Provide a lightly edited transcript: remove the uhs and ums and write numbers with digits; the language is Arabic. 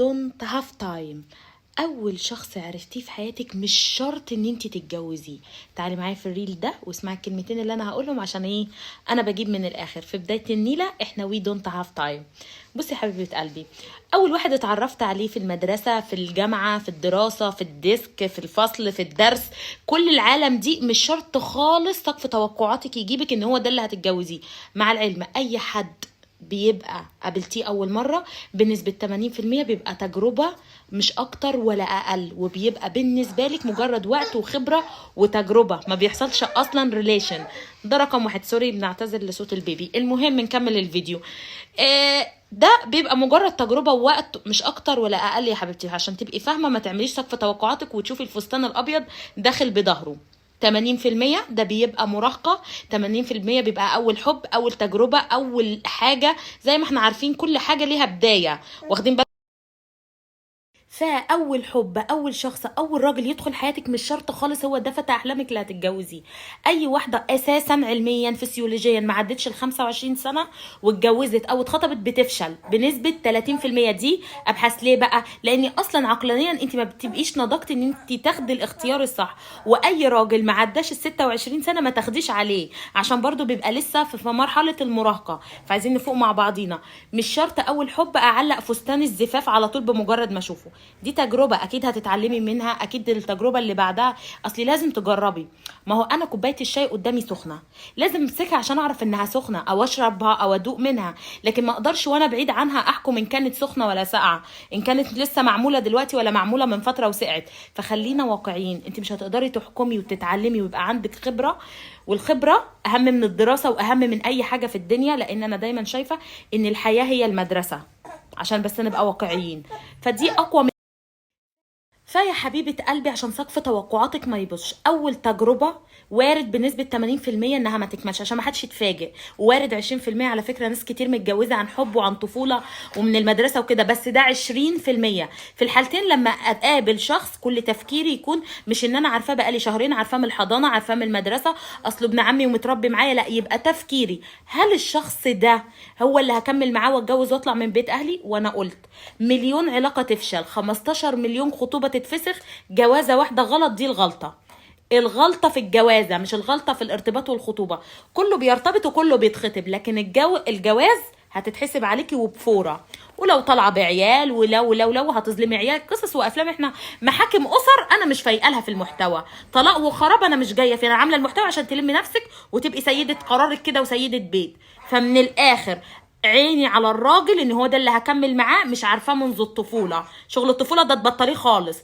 don't have time. اول شخص عرفتيه في حياتك مش شرط ان انت تتجوزيه. تعالي معايا في الريل ده واسمعي الكلمتين اللي انا هقولهم، عشان ايه؟ انا بجيب من الاخر في بدايه النيله. احنا we don't have time. بصي حبيبه قلبي، اول واحد اتعرفت عليه في المدرسه، في الجامعه، في الدراسه، في الديسك، في الفصل، في الدرس، كل العالم دي مش شرط خالص سقف توقعاتك يجيبك ان هو ده اللي هتتجوزيه. مع العلم اي حد بيبقى قابلتيه اول مره بنسبه 80% بيبقى تجربه مش اكتر ولا اقل، وبيبقى بالنسبه لك مجرد وقت وخبره وتجربه، ما بيحصلش اصلا ريليشن. ده رقم واحد. سوري بنعتذر لصوت البيبي. المهم نكمل الفيديو. ده بيبقى مجرد تجربه ووقت مش اكتر ولا اقل يا حبيبتي، عشان تبقي فاهمه ما تعمليش سقف توقعاتك وتشوفي الفستان الابيض داخل بظهره. 80% ده بيبقى مراهقة، 80% بيبقى أول حب، أول تجربة، أول حاجة. زي ما احنا عارفين كل حاجة ليها بداية، واخدين بالك؟ فاول حب، اول شخص، اول راجل يدخل حياتك مش شرط خالص هو ده فتى احلامك اللي هتتجوزيه. اي واحده اساسا علميا فسيولوجيا ما عدتش ال 25 سنه واتجوزت او اتخطبت بتفشل بنسبه 30%. دي ابحاث. ليه بقى؟ لان اصلا عقلانيا انت ما بتبقيش نضجتي ان انت تاخدي الاختيار الصح. واي راجل ما عداش ال 26 سنه ما تاخديش عليه، عشان برضو بيبقى لسه في مرحله المراهقه. فعايزين نفوق مع بعضينا. مش شرط اول حب اعلق فستان الزفاف على طول بمجرد ما اشوفه. دي تجربه اكيد هتتعلمي منها، اكيد التجربه اللي بعدها اصلي لازم تجربي. ما هو انا كوبايه الشاي قدامي سخنه، لازم امسكها عشان اعرف انها سخنه او اشربها او ادوق منها، لكن ما اقدرش وانا بعيد عنها احكم ان كانت سخنه ولا ساقعه، ان كانت لسه معموله دلوقتي ولا معموله من فتره وسقعت. فخلينا واقعيين. انت مش هتقدري تحكمي وتتعلمي ويبقى عندك خبره، والخبره اهم من الدراسه واهم من اي حاجه في الدنيا، لان انا دايما شايفه ان الحياه هي المدرسه، عشان بس نبقى واقعيين. فدي اقوى. فيا حبيبة قلبي عشان سقف توقعاتك ما يبصش، أول تجربة وارد بنسبة 80% إنها ما تكملش، عشان ما حدش يتفاجئ. وارد 20% على فكرة، ناس كتير متجوزة عن حب وعن طفولة ومن المدرسة وكده، بس ده 20%. في الحالتين لما أقابل شخص كل تفكيري يكون مش إن أنا عارفاه بقالي شهرين، عارفاه من الحضانة، عارفاه من المدرسة، أصله ابن عمي ومتربي معايا، لا، يبقى تفكيري هل الشخص ده هو اللي هكمل معاه واتجوز واطلع من بيت أهلي؟ وأنا قلت مليون علاقة تفشل، 15 مليون خطوبة تتفسخ، جوازة واحدة غلط دي الغلطة. الغلطة في الجوازة مش الغلطة في الارتباط والخطوبة. كله بيرتبط وكله بيتخطب، لكن الجواز هتتحسب عليكي وبفورة. ولو طالعه بعيال ولو هتظلمي عيال، قصص وافلام. احنا محاكم اسر انا مش فايقالها في المحتوى. طلاق وخراب انا مش جايه فيه. انا عامله المحتوى عشان تلمي نفسك وتبقي سيده قرارك كده وسيده بيت. فمن الاخر عيني على الراجل ان هو ده اللي هكمل معاه، مش عارفاه منذ الطفوله. شغل الطفوله ده تبطليه خالص.